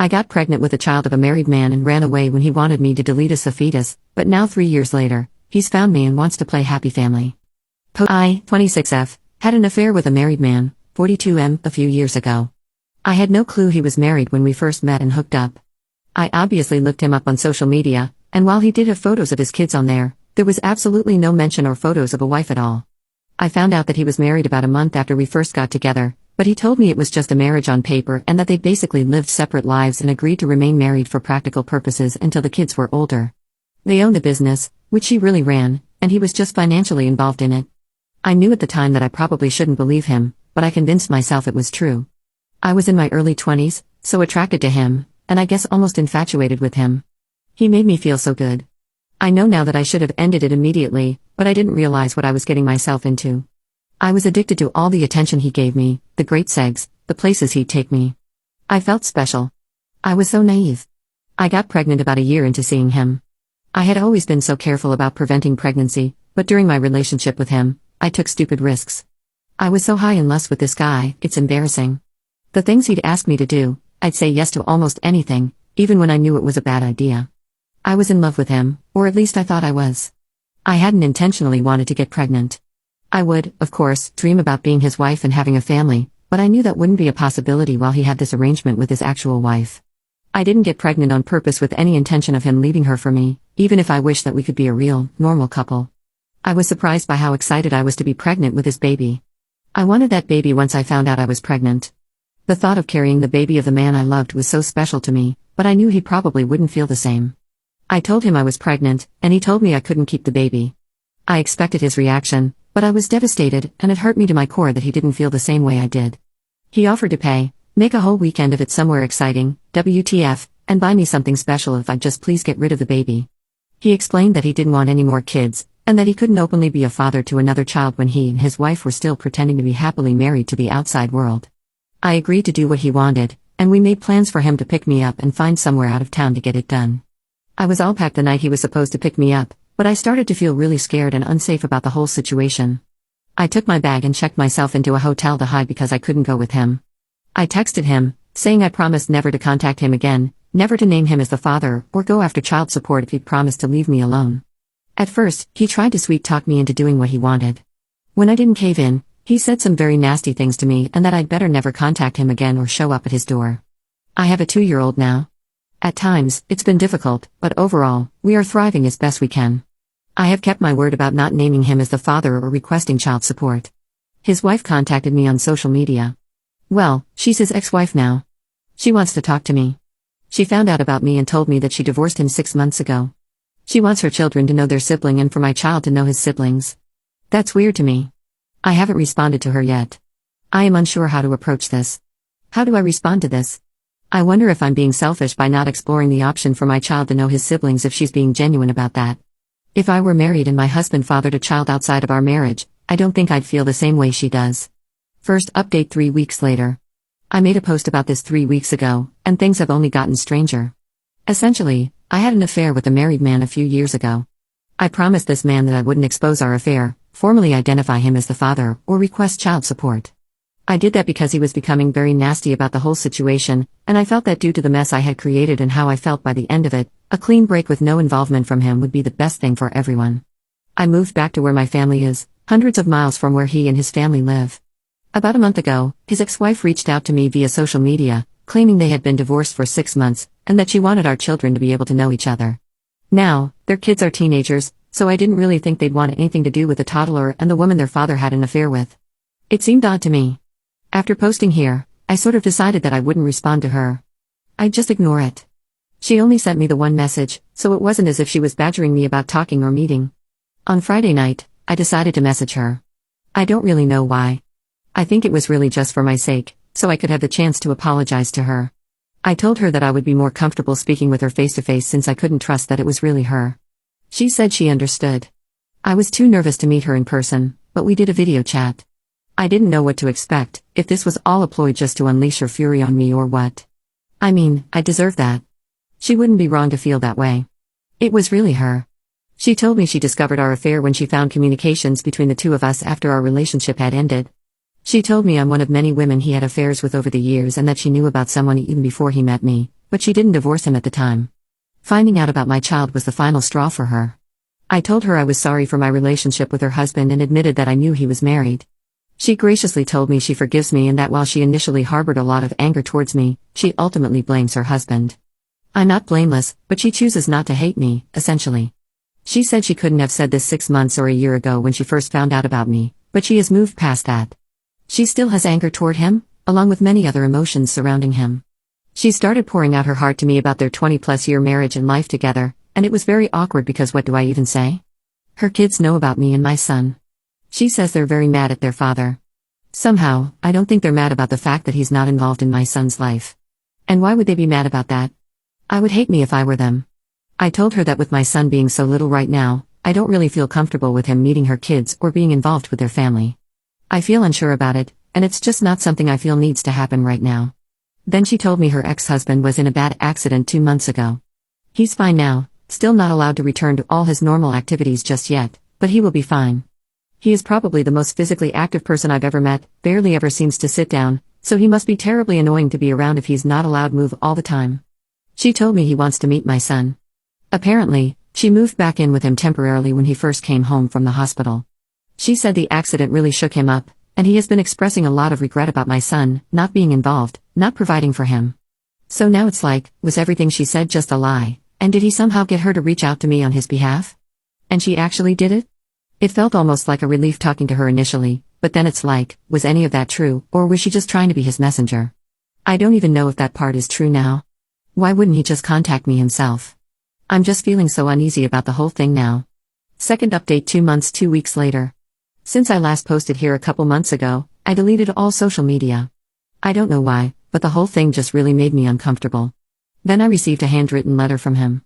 I got pregnant with a child of a married man and ran away when he wanted me to delete a fetus, but now 3 years later, he's found me and wants to play happy family. I, 26F, had an affair with a married man, 42M, a few years ago. I had no clue he was married when we first met and hooked up. I obviously looked him up on social media, and while he did have photos of his kids on there was absolutely no mention or photos of a wife at all. I found out that he was married about a month after we first got together, but he told me it was just a marriage on paper and that they basically lived separate lives and agreed to remain married for practical purposes until the kids were older. They owned a business, which she really ran, and he was just financially involved in it. I knew at the time that I probably shouldn't believe him, but I convinced myself it was true. I was in my early 20s, so attracted to him, and I guess almost infatuated with him. He made me feel so good. I know now that I should have ended it immediately, but I didn't realize what I was getting myself into. I was addicted to all the attention he gave me, the great sex, the places he'd take me. I felt special. I was so naive. I got pregnant about a year into seeing him. I had always been so careful about preventing pregnancy, but during my relationship with him, I took stupid risks. I was so high in lust with this guy, it's embarrassing. The things he'd ask me to do, I'd say yes to almost anything, even when I knew it was a bad idea. I was in love with him, or at least I thought I was. I hadn't intentionally wanted to get pregnant. I would, of course, dream about being his wife and having a family, but I knew that wouldn't be a possibility while he had this arrangement with his actual wife. I didn't get pregnant on purpose with any intention of him leaving her for me, even if I wished that we could be a real, normal couple. I was surprised by how excited I was to be pregnant with his baby. I wanted that baby once I found out I was pregnant. The thought of carrying the baby of the man I loved was so special to me, but I knew he probably wouldn't feel the same. I told him I was pregnant, and he told me I couldn't keep the baby. I expected his reaction, but I was devastated, and it hurt me to my core that he didn't feel the same way I did. He offered to make a whole weekend of it somewhere exciting, WTF, and buy me something special if I'd just please get rid of the baby. He explained that he didn't want any more kids, and that he couldn't openly be a father to another child when he and his wife were still pretending to be happily married to the outside world. I agreed to do what he wanted, and we made plans for him to pick me up and find somewhere out of town to get it done. I was all packed the night he was supposed to pick me up, but I started to feel really scared and unsafe about the whole situation. I took my bag and checked myself into a hotel to hide because I couldn't go with him. I texted him, saying I promised never to contact him again, never to name him as the father, or go after child support if he'd promised to leave me alone. At first, he tried to sweet-talk me into doing what he wanted. When I didn't cave in, he said some very nasty things to me and that I'd better never contact him again or show up at his door. I have a 2-year-old now. At times, it's been difficult, but overall, we are thriving as best we can. I have kept my word about not naming him as the father or requesting child support. His wife contacted me on social media. Well, she's his ex-wife now. She wants to talk to me. She found out about me and told me that she divorced him 6 months ago. She wants her children to know their sibling and for my child to know his siblings. That's weird to me. I haven't responded to her yet. I am unsure how to approach this. How do I respond to this? I wonder if I'm being selfish by not exploring the option for my child to know his siblings if she's being genuine about that. If I were married and my husband fathered a child outside of our marriage, I don't think I'd feel the same way she does. First update 3 weeks later. I made a post about this 3 weeks ago, and things have only gotten stranger. Essentially, I had an affair with a married man a few years ago. I promised this man that I wouldn't expose our affair, formally identify him as the father, or request child support. I did that because he was becoming very nasty about the whole situation, and I felt that due to the mess I had created and how I felt by the end of it, a clean break with no involvement from him would be the best thing for everyone. I moved back to where my family is, hundreds of miles from where he and his family live. About a month ago, his ex-wife reached out to me via social media, claiming they had been divorced for 6 months, and that she wanted our children to be able to know each other. Now, their kids are teenagers, so I didn't really think they'd want anything to do with the toddler and the woman their father had an affair with. It seemed odd to me. After posting here, I sort of decided that I wouldn't respond to her. I'd just ignore it. She only sent me the one message, so it wasn't as if she was badgering me about talking or meeting. On Friday night, I decided to message her. I don't really know why. I think it was really just for my sake, so I could have the chance to apologize to her. I told her that I would be more comfortable speaking with her face-to-face since I couldn't trust that it was really her. She said she understood. I was too nervous to meet her in person, but we did a video chat. I didn't know what to expect, if this was all a ploy just to unleash her fury on me or what. I mean, I deserve that. She wouldn't be wrong to feel that way. It was really her. She told me she discovered our affair when she found communications between the two of us after our relationship had ended. She told me I'm one of many women he had affairs with over the years and that she knew about someone even before he met me, but she didn't divorce him at the time. Finding out about my child was the final straw for her. I told her I was sorry for my relationship with her husband and admitted that I knew he was married. She graciously told me she forgives me and that while she initially harbored a lot of anger towards me, she ultimately blames her husband. I'm not blameless, but she chooses not to hate me, essentially. She said she couldn't have said this 6 months or a year ago when she first found out about me, but she has moved past that. She still has anger toward him, along with many other emotions surrounding him. She started pouring out her heart to me about their 20-plus year marriage and life together, and it was very awkward because what do I even say? Her kids know about me and my son. She says they're very mad at their father. Somehow, I don't think they're mad about the fact that he's not involved in my son's life. And why would they be mad about that? I would hate me if I were them. I told her that with my son being so little right now, I don't really feel comfortable with him meeting her kids or being involved with their family. I feel unsure about it, and it's just not something I feel needs to happen right now. Then she told me her ex-husband was in a bad accident 2 months ago. He's fine now, still not allowed to return to all his normal activities just yet, but he will be fine. He is probably the most physically active person I've ever met, barely ever seems to sit down, so he must be terribly annoying to be around if he's not allowed to move all the time. She told me he wants to meet my son. Apparently, she moved back in with him temporarily when he first came home from the hospital. She said the accident really shook him up, and he has been expressing a lot of regret about my son, not being involved, not providing for him. So now it's like, was everything she said just a lie, and did he somehow get her to reach out to me on his behalf? And she actually did it? It felt almost like a relief talking to her initially, but then it's like, was any of that true, or was she just trying to be his messenger? I don't even know if that part is true now. Why wouldn't he just contact me himself? I'm just feeling so uneasy about the whole thing now. Second update 2 months 2 weeks later. Since I last posted here a couple months ago, I deleted all social media. I don't know why, but the whole thing just really made me uncomfortable. Then I received a handwritten letter from him.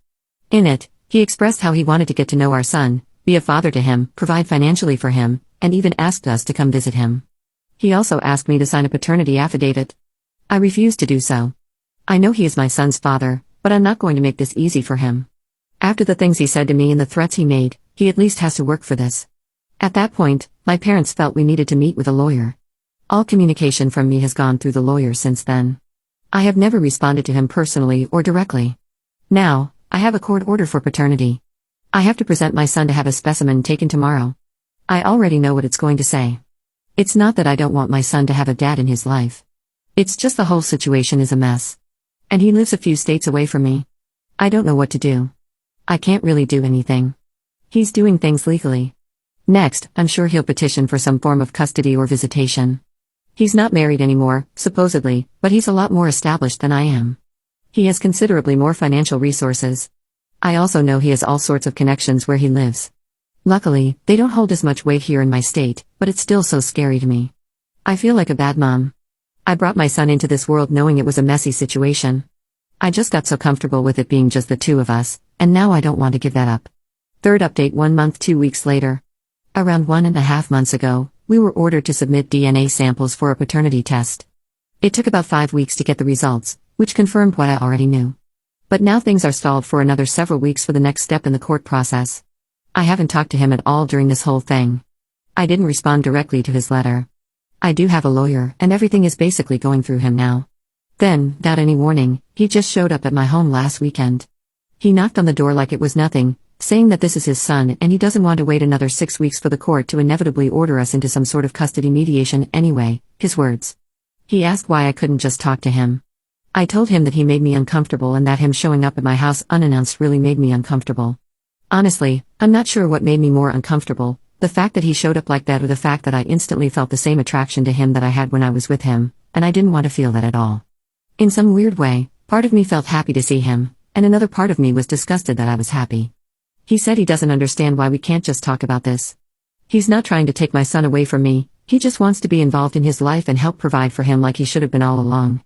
In it, he expressed how he wanted to get to know our son, be a father to him, provide financially for him, and even asked us to come visit him. He also asked me to sign a paternity affidavit. I refused to do so. I know he is my son's father, but I'm not going to make this easy for him. After the things he said to me and the threats he made, he at least has to work for this. At that point, my parents felt we needed to meet with a lawyer. All communication from me has gone through the lawyer since then. I have never responded to him personally or directly. Now, I have a court order for paternity. I have to present my son to have a specimen taken tomorrow. I already know what it's going to say. It's not that I don't want my son to have a dad in his life. It's just the whole situation is a mess. And he lives a few states away from me. I don't know what to do. I can't really do anything. He's doing things legally. Next, I'm sure he'll petition for some form of custody or visitation. He's not married anymore, supposedly, but he's a lot more established than I am. He has considerably more financial resources. I also know he has all sorts of connections where he lives. Luckily, they don't hold as much weight here in my state, but it's still so scary to me. I feel like a bad mom. I brought my son into this world knowing it was a messy situation. I just got so comfortable with it being just the two of us, and now I don't want to give that up. Third update 1 month 2 weeks later. Around 1.5 months ago, we were ordered to submit DNA samples for a paternity test. It took about 5 weeks to get the results, which confirmed what I already knew. But now things are stalled for another several weeks for the next step in the court process. I haven't talked to him at all during this whole thing. I didn't respond directly to his letter. I do have a lawyer, and everything is basically going through him now. Then, without any warning, he just showed up at my home last weekend. He knocked on the door like it was nothing, saying that this is his son and he doesn't want to wait another 6 weeks for the court to inevitably order us into some sort of custody mediation anyway, his words. He asked why I couldn't just talk to him. I told him that he made me uncomfortable and that him showing up at my house unannounced really made me uncomfortable. Honestly, I'm not sure what made me more uncomfortable, the fact that he showed up like that or the fact that I instantly felt the same attraction to him that I had when I was with him, and I didn't want to feel that at all. In some weird way, part of me felt happy to see him, and another part of me was disgusted that I was happy. He said he doesn't understand why we can't just talk about this. He's not trying to take my son away from me, he just wants to be involved in his life and help provide for him like he should have been all along.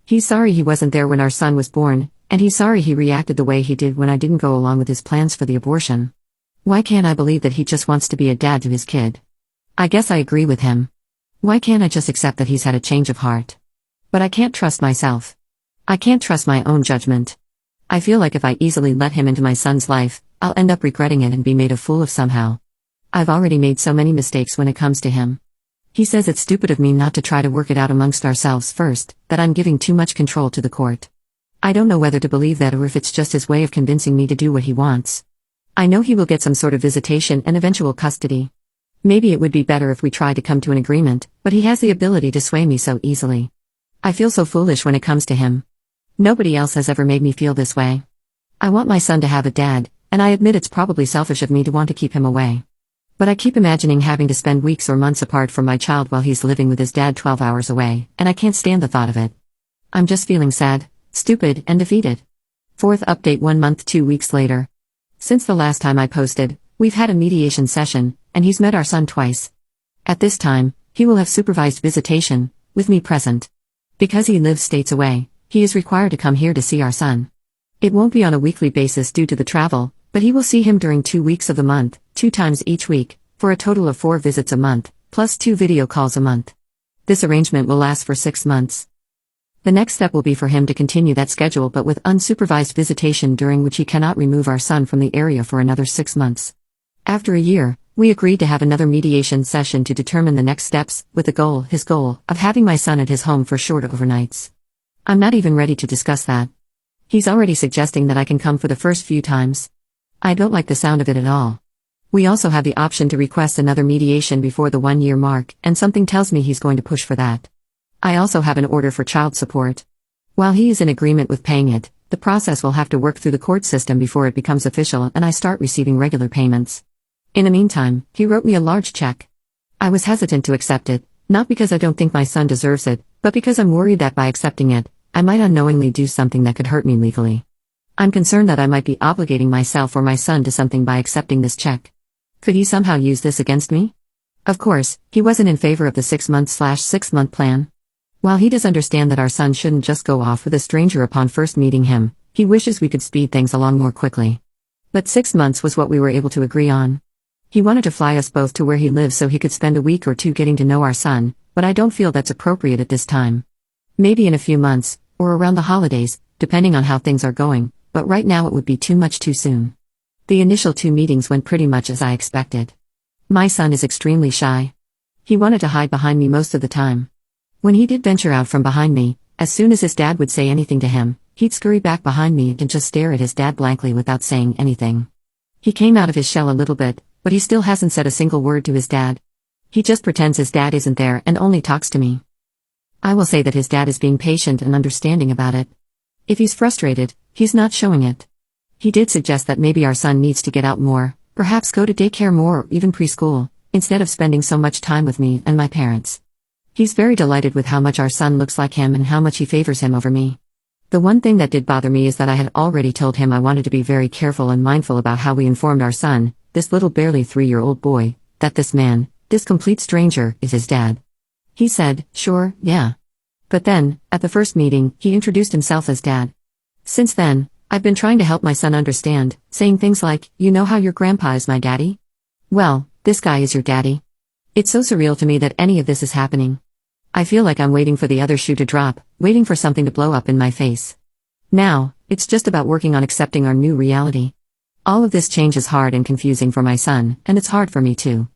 He's sorry he wasn't there when our son was born, and he's sorry he reacted the way he did when I didn't go along with his plans for the abortion. Why can't I believe that he just wants to be a dad to his kid? I guess I agree with him. Why can't I just accept that he's had a change of heart? But I can't trust myself. I can't trust my own judgment. I feel like if I easily let him into my son's life, I'll end up regretting it and be made a fool of somehow. I've already made so many mistakes when it comes to him. He says it's stupid of me not to try to work it out amongst ourselves first, that I'm giving too much control to the court. I don't know whether to believe that or if it's just his way of convincing me to do what he wants. I know he will get some sort of visitation and eventual custody. Maybe it would be better if we tried to come to an agreement, but he has the ability to sway me so easily. I feel so foolish when it comes to him. Nobody else has ever made me feel this way. I want my son to have a dad, and I admit it's probably selfish of me to want to keep him away. But I keep imagining having to spend weeks or months apart from my child while he's living with his dad 12 hours away, and I can't stand the thought of it. I'm just feeling sad, stupid, and defeated. Fourth update 1 month 2 weeks later. Since the last time I posted, we've had a mediation session, and he's met our son twice. At this time, he will have supervised visitation, with me present. Because he lives states away, he is required to come here to see our son. It won't be on a weekly basis due to the travel, but he will see him during 2 weeks of the month, 2 times each week, for a total of 4 visits a month, plus 2 video calls a month. This arrangement will last for 6 months. The next step will be for him to continue that schedule but with unsupervised visitation during which he cannot remove our son from the area for another 6 months. After a year, we agreed to have another mediation session to determine the next steps, with his goal, of having my son at his home for short overnights. I'm not even ready to discuss that. He's already suggesting that I can come for the first few times. I don't like the sound of it at all. We also have the option to request another mediation before the 1-year mark, and something tells me he's going to push for that. I also have an order for child support. While he is in agreement with paying it, the process will have to work through the court system before it becomes official and I start receiving regular payments. In the meantime, he wrote me a large check. I was hesitant to accept it, not because I don't think my son deserves it, but because I'm worried that by accepting it, I might unknowingly do something that could hurt me legally. I'm concerned that I might be obligating myself or my son to something by accepting this check. Could he somehow use this against me? Of course, he wasn't in favor of the 6-month plan. While he does understand that our son shouldn't just go off with a stranger upon first meeting him, he wishes we could speed things along more quickly. But 6 months was what we were able to agree on. He wanted to fly us both to where he lives so he could spend a week or 2 getting to know our son, but I don't feel that's appropriate at this time. Maybe in a few months, or around the holidays, depending on how things are going, but right now it would be too much too soon. The initial 2 meetings went pretty much as I expected. My son is extremely shy. He wanted to hide behind me most of the time. When he did venture out from behind me, as soon as his dad would say anything to him, he'd scurry back behind me and just stare at his dad blankly without saying anything. He came out of his shell a little bit, but he still hasn't said a single word to his dad. He just pretends his dad isn't there and only talks to me. I will say that his dad is being patient and understanding about it. If he's frustrated, he's not showing it. He did suggest that maybe our son needs to get out more, perhaps go to daycare more or even preschool, instead of spending so much time with me and my parents. He's very delighted with how much our son looks like him and how much he favors him over me. The one thing that did bother me is that I had already told him I wanted to be very careful and mindful about how we informed our son, this little barely 3-year-old boy, that this man, this complete stranger, is his dad. He said, sure, yeah. But then, at the first meeting, he introduced himself as dad. Since then, I've been trying to help my son understand, saying things like, you know how your grandpa is my daddy? Well, this guy is your daddy. It's so surreal to me that any of this is happening. I feel like I'm waiting for the other shoe to drop, waiting for something to blow up in my face. Now, it's just about working on accepting our new reality. All of this change is hard and confusing for my son, and it's hard for me too.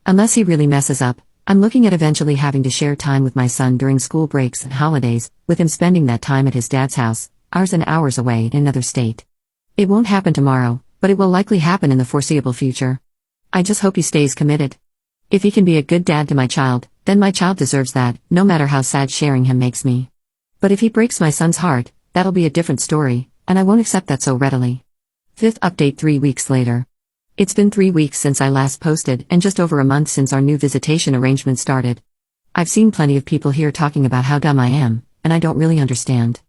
Unless he really messes up, I'm looking at eventually having to share time with my son during school breaks and holidays, with him spending that time at his dad's house, hours and hours away in another state. It won't happen tomorrow, but it will likely happen in the foreseeable future. I just hope he stays committed. If he can be a good dad to my child, then my child deserves that, no matter how sad sharing him makes me. But if he breaks my son's heart, that'll be a different story, and I won't accept that so readily. Fifth update 3 weeks later. It's been 3 weeks since I last posted and just over a month since our new visitation arrangement started. I've seen plenty of people here talking about how dumb I am, and I don't really understand.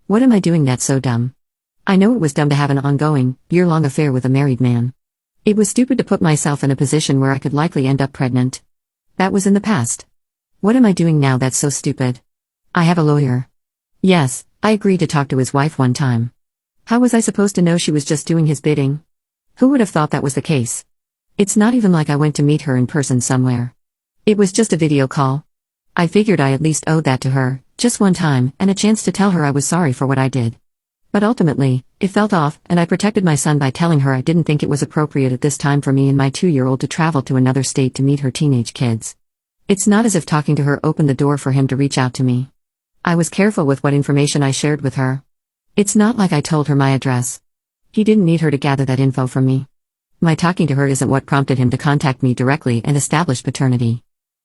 What am I doing that's so dumb? I know it was dumb to have an ongoing, year-long affair with a married man. It was stupid to put myself in a position where I could likely end up pregnant. That was in the past. What am I doing now that's so stupid? I have a lawyer. Yes, I agreed to talk to his wife one time. How was I supposed to know she was just doing his bidding? Who would have thought that was the case? It's not even like I went to meet her in person somewhere. It was just a video call. I figured I at least owed that to her, just one time, and a chance to tell her I was sorry for what I did. But ultimately, it felt off, and I protected my son by telling her I didn't think it was appropriate at this time for me and my 2-year-old to travel to another state to meet her teenage kids. It's not as if talking to her opened the door for him to reach out to me. I was careful with what information I shared with her. It's not like I told her my address. He didn't need her to gather that info from me. My talking to her isn't what prompted him to contact me directly and establish paternity.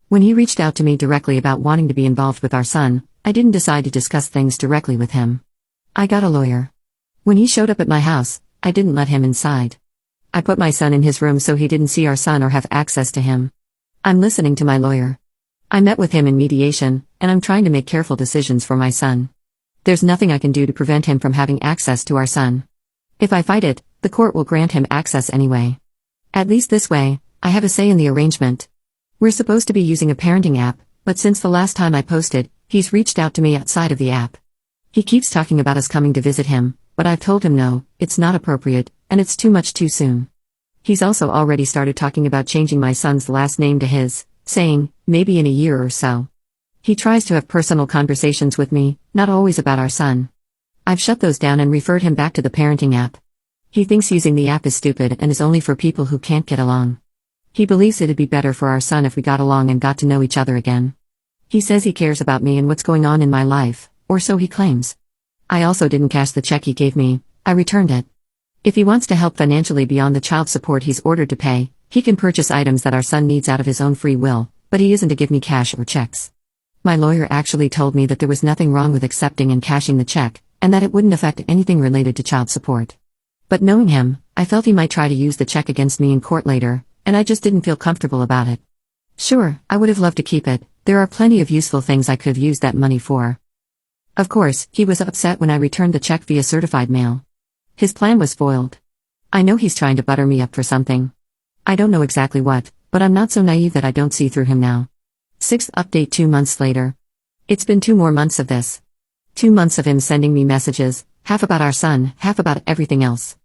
When he reached out to me directly about wanting to be involved with our son, I didn't decide to discuss things directly with him. I got a lawyer. When he showed up at my house, I didn't let him inside. I put my son in his room so he didn't see our son or have access to him. I'm listening to my lawyer. I met with him in mediation, and I'm trying to make careful decisions for my son. There's nothing I can do to prevent him from having access to our son. If I fight it, the court will grant him access anyway. At least this way, I have a say in the arrangement. We're supposed to be using a parenting app, but since the last time I posted, he's reached out to me outside of the app. He keeps talking about us coming to visit him, but I've told him no, it's not appropriate, and it's too much too soon. He's also already started talking about changing my son's last name to his, saying, maybe in a year or so. He tries to have personal conversations with me, not always about our son. I've shut those down and referred him back to the parenting app. He thinks using the app is stupid and is only for people who can't get along. He believes it'd be better for our son if we got along and got to know each other again. He says he cares about me and what's going on in my life, or so he claims. I also didn't cash the check he gave me, I returned it. If he wants to help financially beyond the child support he's ordered to pay, he can purchase items that our son needs out of his own free will, but he isn't to give me cash or checks. My lawyer actually told me that there was nothing wrong with accepting and cashing the check, and that it wouldn't affect anything related to child support. But knowing him, I felt he might try to use the check against me in court later, and I just didn't feel comfortable about it. Sure, I would have loved to keep it, there are plenty of useful things I could have used that money for. Of course, he was upset when I returned the check via certified mail. His plan was foiled. I know he's trying to butter me up for something. I don't know exactly what, but I'm not so naive that I don't see through him now. 6th update 2 months later. It's been 2 more months of this. 2 months of him sending me messages, half about our son, half about everything else.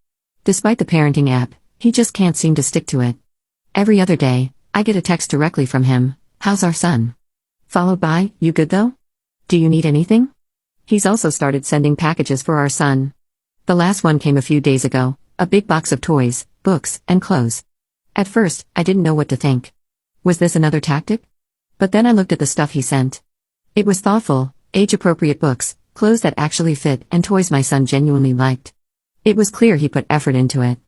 Despite the parenting app, he just can't seem to stick to it. Every other day, I get a text directly from him, "How's our son?" Followed by, "You good though? Do you need anything?" He's also started sending packages for our son. The last one came a few days ago, a big box of toys, books, and clothes. At first, I didn't know what to think. Was this another tactic? But then I looked at the stuff he sent. It was thoughtful, age-appropriate books, clothes that actually fit, and toys my son genuinely liked. It was clear he put effort into it.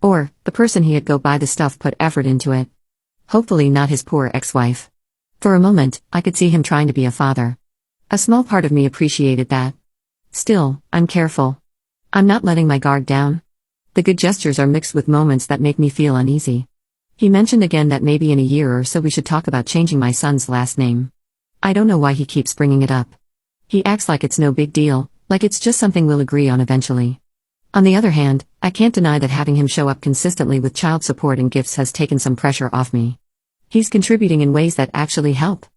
Or, the person he had go buy the stuff put effort into it. Hopefully not his poor ex-wife. For a moment, I could see him trying to be a father. A small part of me appreciated that. Still, I'm careful. I'm not letting my guard down. The good gestures are mixed with moments that make me feel uneasy. He mentioned again that maybe in a year or so we should talk about changing my son's last name. I don't know why he keeps bringing it up. He acts like it's no big deal, like it's just something we'll agree on eventually. On the other hand, I can't deny that having him show up consistently with child support and gifts has taken some pressure off me. He's contributing in ways that actually help.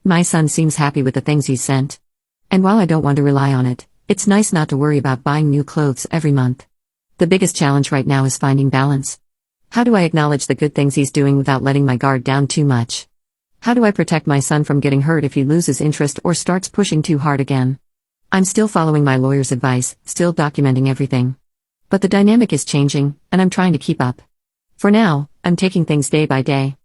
My son seems happy with the things he's sent. And while I don't want to rely on it, it's nice not to worry about buying new clothes every month. The biggest challenge right now is finding balance. How do I acknowledge the good things he's doing without letting my guard down too much? How do I protect my son from getting hurt if he loses interest or starts pushing too hard again? I'm still following my lawyer's advice, still documenting everything. But the dynamic is changing, and I'm trying to keep up. For now, I'm taking things day by day.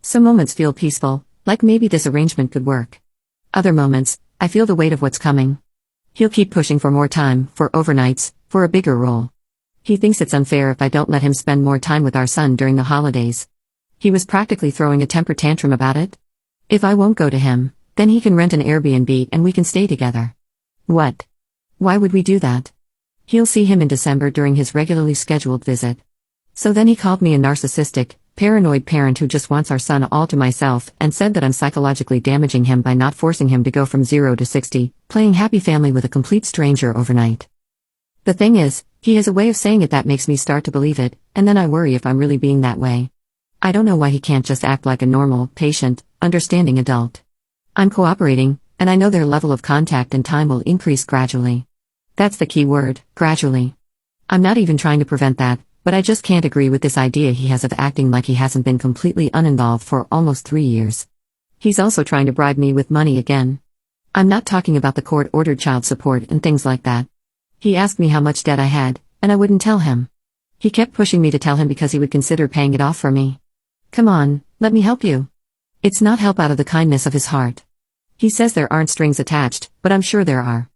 Some moments feel peaceful, like maybe this arrangement could work. Other moments, I feel the weight of what's coming. He'll keep pushing for more time, for overnights, for a bigger role. He thinks it's unfair if I don't let him spend more time with our son during the holidays. He was practically throwing a temper tantrum about it. If I won't go to him, then he can rent an Airbnb and we can stay together. What? Why would we do that? He'll see him in December during his regularly scheduled visit. So then he called me a narcissistic, paranoid parent who just wants our son all to myself and said that I'm psychologically damaging him by not forcing him to go from 0 to 60, playing happy family with a complete stranger overnight. The thing is, he has a way of saying it that makes me start to believe it, and then I worry if I'm really being that way. I don't know why he can't just act like a normal, patient, understanding adult. I'm cooperating, and I know their level of contact and time will increase gradually. That's the key word, gradually. I'm not even trying to prevent that, but I just can't agree with this idea he has of acting like he hasn't been completely uninvolved for almost 3 years. He's also trying to bribe me with money again. I'm not talking about the court-ordered child support and things like that. He asked me how much debt I had, and I wouldn't tell him. He kept pushing me to tell him because he would consider paying it off for me. Come on, let me help you. It's not help out of the kindness of his heart. He says there aren't strings attached, but I'm sure there are.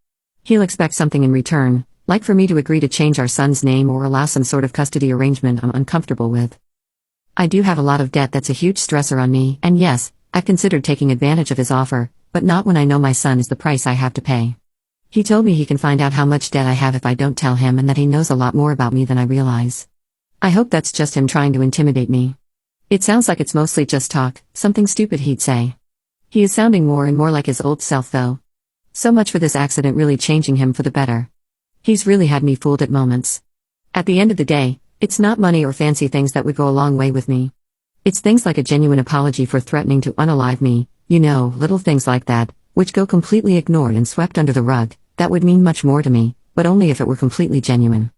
He'll expect something in return, Like for me to agree to change our son's name or allow some sort of custody arrangement I'm uncomfortable with. I do have a lot of debt that's a huge stressor on me, and yes, I've considered taking advantage of his offer, but not when I know my son is the price I have to pay. He told me he can find out how much debt I have if I don't tell him and that he knows a lot more about me than I realize. I hope that's just him trying to intimidate me. It sounds like it's mostly just talk, something stupid he'd say. He is sounding more and more like his old self though. So much for this accident really changing him for the better. He's really had me fooled at moments. At the end of the day, it's not money or fancy things that would go a long way with me. It's things like a genuine apology for threatening to unalive me, little things like that, which go completely ignored and swept under the rug, that would mean much more to me, but only if it were completely genuine.